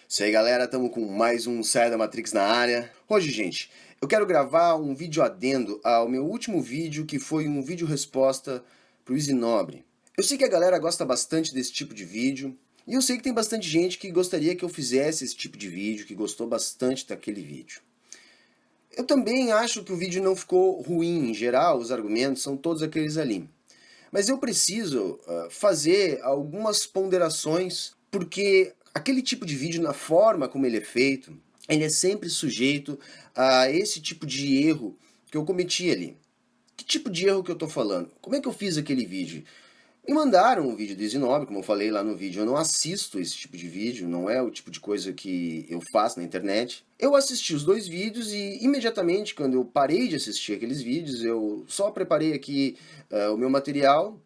Isso aí, galera, estamos com mais um Saia da Matrix na área. Hoje, gente, eu quero gravar um vídeo adendo ao meu último vídeo, que foi um vídeo resposta pro Easy Nobre. Eu sei que a galera gosta bastante desse tipo de vídeo, e eu sei que tem bastante gente que gostaria que eu fizesse esse tipo de vídeo, que gostou bastante daquele vídeo. Eu também acho que o vídeo não ficou ruim em geral, os argumentos são todos aqueles ali. Mas eu preciso fazer algumas ponderações, porque aquele tipo de vídeo, na forma como ele é feito, ele é sempre sujeito a esse tipo de erro que eu cometi ali. Que tipo de erro que eu estou falando? Como é que eu fiz aquele vídeo? Me mandaram um vídeo do Easy Nobre, como eu falei lá no vídeo, eu não assisto esse tipo de vídeo, não é o tipo de coisa que eu faço na internet. Eu assisti os dois vídeos e imediatamente, quando eu parei de assistir aqueles vídeos, eu só preparei aqui o meu material,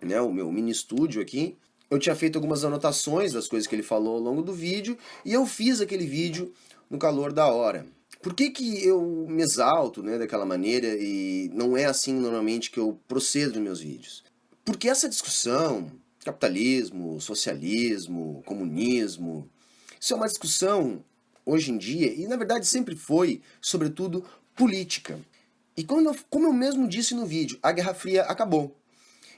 né, o meu mini estúdio aqui. Eu tinha feito algumas anotações das coisas que ele falou ao longo do vídeo e eu fiz aquele vídeo no calor da hora. Por que que eu me exalto, né, daquela maneira e não é assim normalmente que eu procedo nos meus vídeos? Porque essa discussão, capitalismo, socialismo, comunismo, isso é uma discussão hoje em dia, e na verdade sempre foi, sobretudo, política. E como eu mesmo disse no vídeo, a Guerra Fria acabou.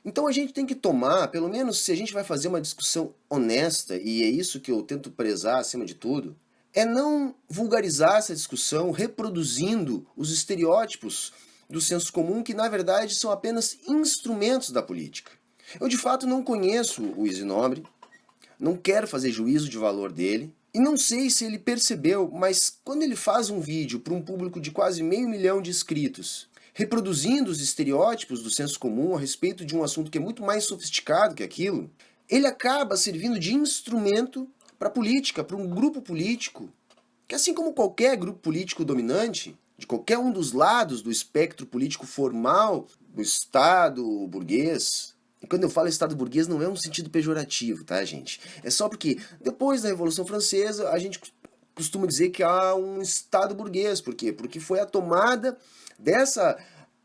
Então a gente tem que tomar, pelo menos se a gente vai fazer uma discussão honesta, e é isso que eu tento prezar acima de tudo, é não vulgarizar essa discussão reproduzindo os estereótipos do senso comum, que na verdade são apenas instrumentos da política. Eu de fato não conheço o Easy Nobre, não quero fazer juízo de valor dele, e não sei se ele percebeu, mas quando ele faz um vídeo para um público de quase 500 mil de inscritos, reproduzindo os estereótipos do senso comum a respeito de um assunto que é muito mais sofisticado que aquilo, ele acaba servindo de instrumento para a política, para um grupo político, que assim como qualquer grupo político dominante, de qualquer um dos lados do espectro político formal do Estado burguês. E quando eu falo Estado burguês não é um sentido pejorativo, tá, gente? É só porque depois da Revolução Francesa a gente costuma dizer que há um Estado burguês. Por quê? Porque foi a tomada dessa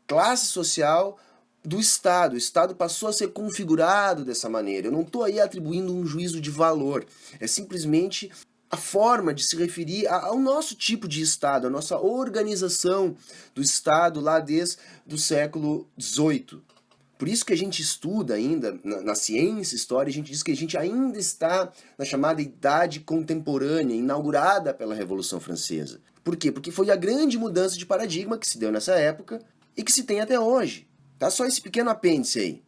classe social do Estado. O Estado passou a ser configurado dessa maneira. Eu não estou aí atribuindo um juízo de valor. É simplesmente a forma de se referir ao nosso tipo de Estado, a nossa organização do Estado lá desde o século XVIII. Por isso que a gente estuda ainda, na ciência, história, a gente diz que a gente ainda está na chamada Idade Contemporânea, inaugurada pela Revolução Francesa. Por quê? Porque foi a grande mudança de paradigma que se deu nessa época e que se tem até hoje. Tá só esse pequeno apêndice aí.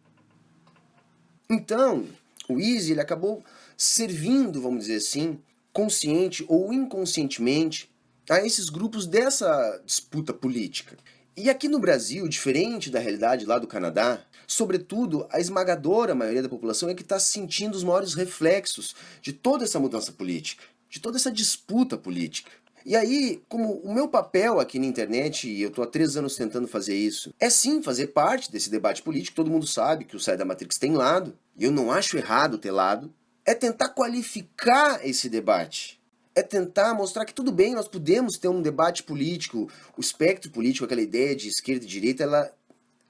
Então, o Easy ele acabou servindo, vamos dizer assim, consciente ou inconscientemente, a esses grupos dessa disputa política. E aqui no Brasil, diferente da realidade lá do Canadá, sobretudo a esmagadora maioria da população é que está sentindo os maiores reflexos de toda essa mudança política, de toda essa disputa política. E aí, como o meu papel aqui na internet, e eu estou há 3 anos tentando fazer isso, é sim fazer parte desse debate político, todo mundo sabe que o Saia da Matrix tem lado, e eu não acho errado ter lado, é tentar qualificar esse debate. É tentar mostrar que tudo bem, nós podemos ter um debate político, o espectro político, aquela ideia de esquerda e direita,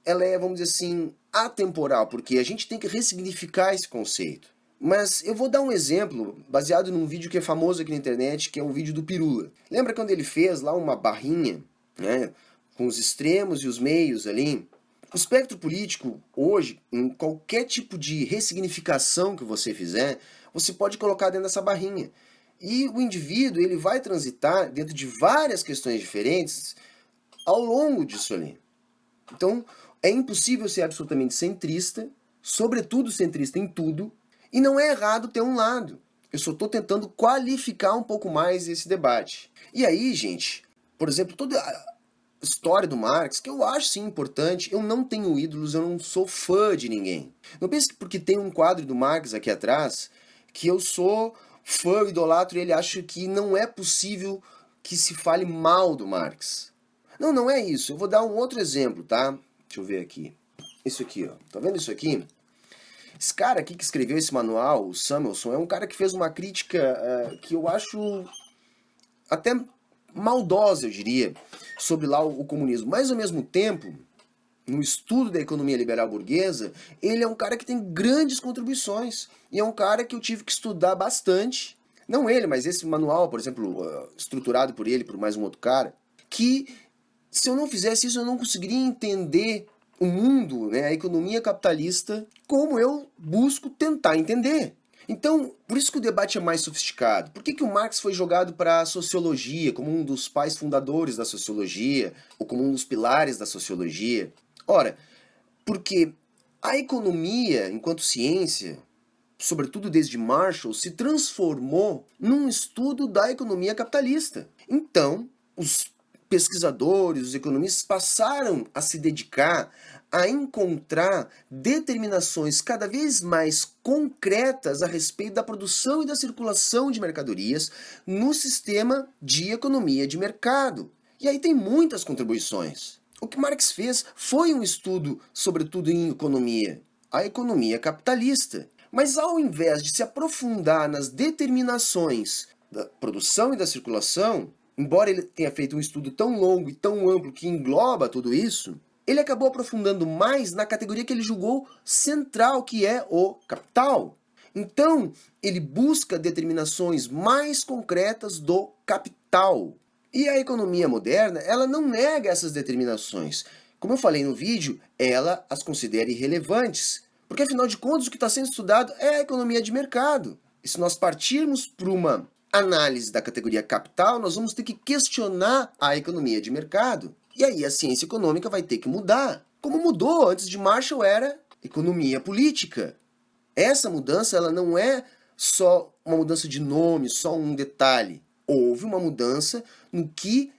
ela é, vamos dizer assim, atemporal, porque a gente tem que ressignificar esse conceito. Mas eu vou dar um exemplo baseado num vídeo que é famoso aqui na internet, que é um vídeo do Pirula. Lembra quando ele fez lá uma barrinha, né, com os extremos e os meios ali? O espectro político, hoje, em qualquer tipo de ressignificação que você fizer, você pode colocar dentro dessa barrinha. E o indivíduo ele vai transitar dentro de várias questões diferentes ao longo disso ali. Então, é impossível ser absolutamente centrista, sobretudo centrista em tudo, e não é errado ter um lado. Eu só estou tentando qualificar um pouco mais esse debate. E aí, gente, por exemplo, toda a história do Marx, que eu acho sim importante, eu não tenho ídolos, eu não sou fã de ninguém. Não pense que porque tem um quadro do Marx aqui atrás, que eu sou fã, idolatro, e ele acha que não é possível que se fale mal do Marx. Não, não é isso. Eu vou dar um outro exemplo, tá? Deixa eu ver aqui. Isso aqui, ó. Tá vendo isso aqui? Esse cara aqui que escreveu esse manual, o Samuelson, é um cara que fez uma crítica que eu acho até maldosa, eu diria, sobre lá o comunismo. Mas, ao mesmo tempo, no estudo da economia liberal burguesa, ele é um cara que tem grandes contribuições. E é um cara que eu tive que estudar bastante Não ele, mas esse manual, por exemplo, estruturado por ele, por mais um outro cara, que se eu não fizesse isso, eu não conseguiria entender o mundo, né, a economia capitalista, como eu busco tentar entender. Então, por isso que o debate é mais sofisticado. Por que o Marx foi jogado para a sociologia, como um dos pais fundadores da sociologia, ou como um dos pilares da sociologia? Ora, porque a economia, enquanto ciência, sobretudo desde Marshall, se transformou num estudo da economia capitalista. Então, os pesquisadores, os economistas passaram a se dedicar a encontrar determinações cada vez mais concretas a respeito da produção e da circulação de mercadorias no sistema de economia de mercado. E aí tem muitas contribuições. O que Marx fez foi um estudo, sobretudo em economia, a economia capitalista. Mas ao invés de se aprofundar nas determinações da produção e da circulação, embora ele tenha feito um estudo tão longo e tão amplo que engloba tudo isso, ele acabou aprofundando mais na categoria que ele julgou central, que é o capital. Então, ele busca determinações mais concretas do capital. E a economia moderna, ela não nega essas determinações. Como eu falei no vídeo, ela as considera irrelevantes. Porque, afinal de contas, o que está sendo estudado é a economia de mercado. E se nós partirmos para uma análise da categoria capital, nós vamos ter que questionar a economia de mercado. E aí a ciência econômica vai ter que mudar. Como mudou antes de Marshall era economia política. Essa mudança ela não é só uma mudança de nome, só um detalhe. Houve uma mudança no que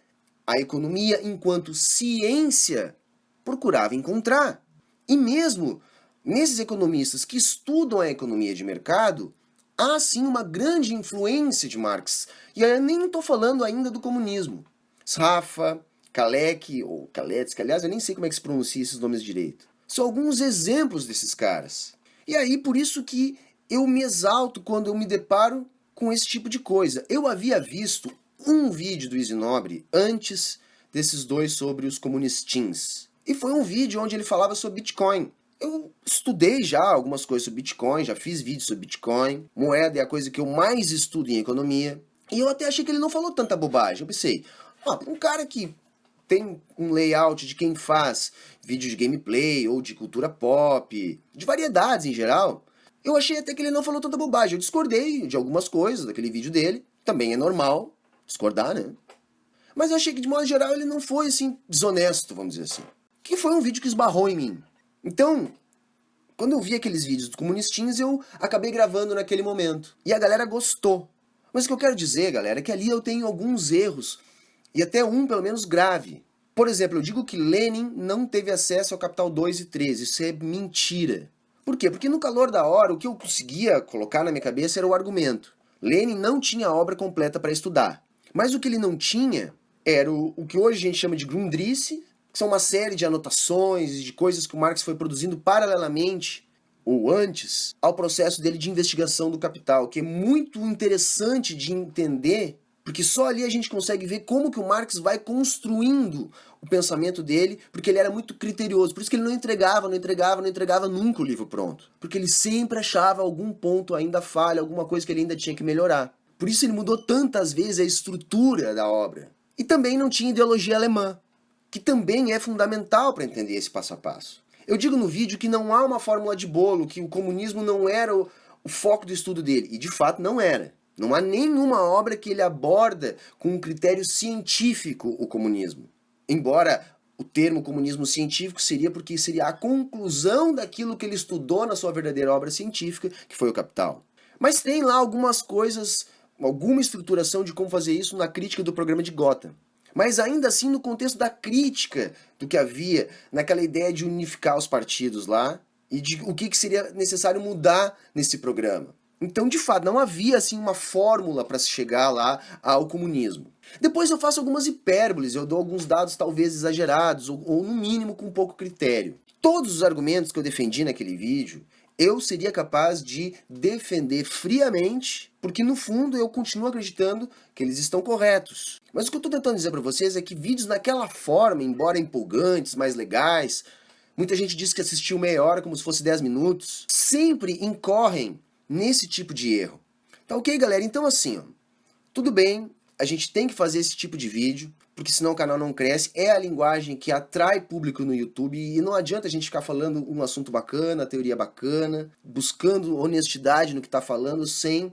a economia, enquanto ciência, procurava encontrar. E mesmo nesses economistas que estudam a economia de mercado, há sim uma grande influência de Marx. E eu nem estou falando ainda do comunismo. Sraffa, Kalecki, ou Kaletsky, aliás, eu nem sei como é que se pronuncia esses nomes direito. São alguns exemplos desses caras. E aí, por isso que eu me exalto quando eu me deparo com esse tipo de coisa. Eu havia visto um vídeo do Easy Nobre antes desses dois sobre os comunistins. E foi um vídeo onde ele falava sobre Bitcoin. Eu estudei já algumas coisas sobre Bitcoin, já fiz vídeos sobre Bitcoin. Moeda é a coisa que eu mais estudo em economia. E eu até achei que ele não falou tanta bobagem. Eu pensei, um cara que tem um layout de quem faz vídeo de gameplay ou de cultura pop, de variedades em geral, eu achei até que ele não falou tanta bobagem. Eu discordei de algumas coisas daquele vídeo dele. Também é normal discordar, né? Mas eu achei que, de modo geral, ele não foi, assim, desonesto, vamos dizer assim. Que foi um vídeo que esbarrou em mim. Então, quando eu vi aqueles vídeos dos comunistinhos, eu acabei gravando naquele momento. E a galera gostou. Mas o que eu quero dizer, galera, é que ali eu tenho alguns erros. E até um, pelo menos, grave. Por exemplo, eu digo que Lenin não teve acesso ao Capital 2 e 3. Isso é mentira. Por quê? Porque no calor da hora, o que eu conseguia colocar na minha cabeça era o argumento. Lenin não tinha a obra completa para estudar. Mas o que ele não tinha era o que hoje a gente chama de Grundrisse, que são uma série de anotações e de coisas que o Marx foi produzindo paralelamente ou antes ao processo dele de investigação do Capital, que é muito interessante de entender, porque só ali a gente consegue ver como que o Marx vai construindo o pensamento dele, porque ele era muito criterioso. Por isso que ele não entregava nunca o livro pronto. Porque ele sempre achava algum ponto ainda falha, alguma coisa que ele ainda tinha que melhorar. Por isso ele mudou tantas vezes a estrutura da obra. E também não tinha ideologia alemã, que também é fundamental para entender esse passo a passo. Eu digo no vídeo que não há uma fórmula de bolo, que o comunismo não era o foco do estudo dele, e de fato não era. Não há nenhuma obra que ele aborda com um critério científico o comunismo. Embora o termo comunismo científico seria porque seria a conclusão daquilo que ele estudou na sua verdadeira obra científica, que foi o Capital. Mas tem lá algumas coisas, alguma estruturação de como fazer isso na crítica do programa de Gotha. Mas ainda assim no contexto da crítica do que havia naquela ideia de unificar os partidos lá e de o que seria necessário mudar nesse programa. Então, de fato, não havia assim uma fórmula para se chegar lá ao comunismo. Depois eu faço algumas hipérboles, eu dou alguns dados talvez exagerados ou no mínimo com pouco critério. Todos os argumentos que eu defendi naquele vídeo, eu seria capaz de defender friamente, porque no fundo eu continuo acreditando que eles estão corretos. Mas o que eu estou tentando dizer para vocês é que vídeos naquela forma, embora empolgantes, mais legais, muita gente diz que assistiu meia hora como se fosse 10 minutos, sempre incorrem nesse tipo de erro. Tá ok, galera? Então assim, ó, tudo bem, a gente tem que fazer esse tipo de vídeo, porque senão o canal não cresce. É a linguagem que atrai público no YouTube e não adianta a gente ficar falando um assunto bacana, teoria bacana, buscando honestidade no que tá falando sem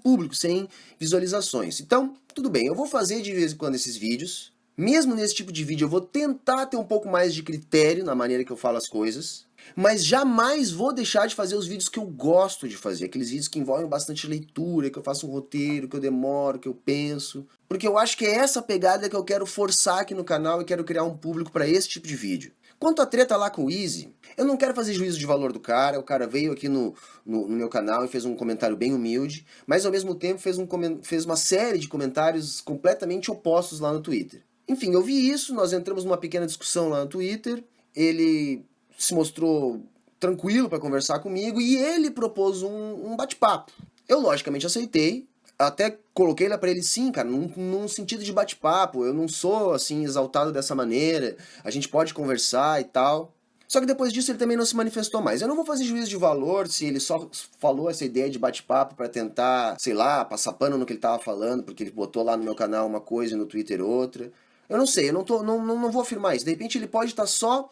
público, sem visualizações. Então, tudo bem, eu vou fazer de vez em quando esses vídeos. Mesmo nesse tipo de vídeo eu vou tentar ter um pouco mais de critério na maneira que eu falo as coisas, mas jamais vou deixar de fazer os vídeos que eu gosto de fazer, aqueles vídeos que envolvem bastante leitura, que eu faço um roteiro, que eu demoro, que eu penso, porque eu acho que é essa pegada que eu quero forçar aqui no canal e quero criar um público para esse tipo de vídeo. Quanto à treta lá com o Easy, eu não quero fazer juízo de valor do cara, o cara veio aqui no meu canal e fez um comentário bem humilde, mas ao mesmo tempo fez uma série de comentários completamente opostos lá no Twitter. Enfim, eu vi isso, nós entramos numa pequena discussão lá no Twitter, ele se mostrou tranquilo para conversar comigo e ele propôs um bate-papo. Eu logicamente aceitei, até coloquei lá para ele, sim, cara, num sentido de bate-papo, eu não sou assim exaltado dessa maneira, a gente pode conversar e tal. Só que depois disso ele também não se manifestou mais. Eu não vou fazer juízo de valor se ele só falou essa ideia de bate-papo para tentar, sei lá, passar pano no que ele tava falando, porque ele botou lá no meu canal uma coisa e no Twitter outra. Eu não sei, eu não vou afirmar isso. De repente ele pode estar só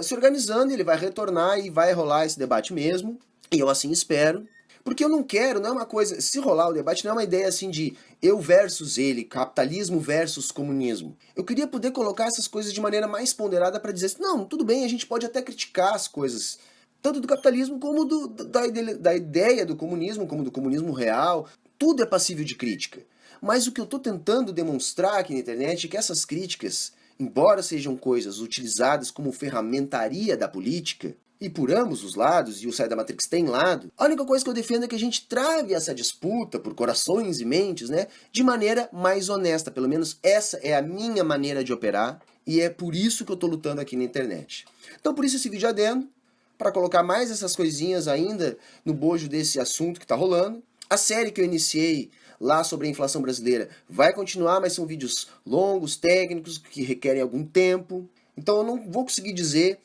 se organizando, ele vai retornar e vai rolar esse debate mesmo, e eu assim espero. Porque eu não quero, não é uma coisa, se rolar o debate não é uma ideia assim de eu versus ele, capitalismo versus comunismo. Eu queria poder colocar essas coisas de maneira mais ponderada para dizer assim, não, tudo bem, a gente pode até criticar as coisas, tanto do capitalismo como da ideia do comunismo, como do comunismo real, tudo é passível de crítica. Mas o que eu estou tentando demonstrar aqui na internet é que essas críticas, embora sejam coisas utilizadas como ferramentaria da política, e por ambos os lados, e o Sai da Matrix tem lado, a única coisa que eu defendo é que a gente trave essa disputa por corações e mentes, né, de maneira mais honesta. Pelo menos essa é a minha maneira de operar, e é por isso que eu estou lutando aqui na internet. Então por isso esse vídeo adendo, para colocar mais essas coisinhas ainda no bojo desse assunto que está rolando. A série que eu iniciei lá sobre a inflação brasileira vai continuar, mas são vídeos longos, técnicos, que requerem algum tempo. Então eu não vou conseguir dizer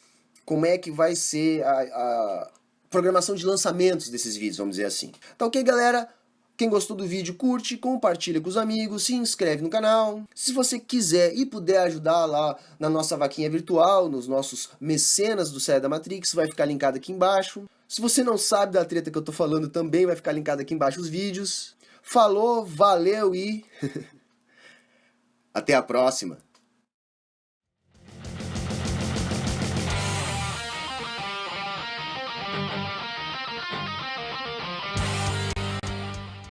como é que vai ser a programação de lançamentos desses vídeos, vamos dizer assim. Tá ok, galera? Quem gostou do vídeo, curte, compartilha com os amigos, se inscreve no canal. Se você quiser e puder ajudar lá na nossa vaquinha virtual, nos nossos mecenas do Sai da Matrix, vai ficar linkado aqui embaixo. Se você não sabe da treta que eu tô falando, também vai ficar linkado aqui embaixo os vídeos. Falou, valeu e até a próxima!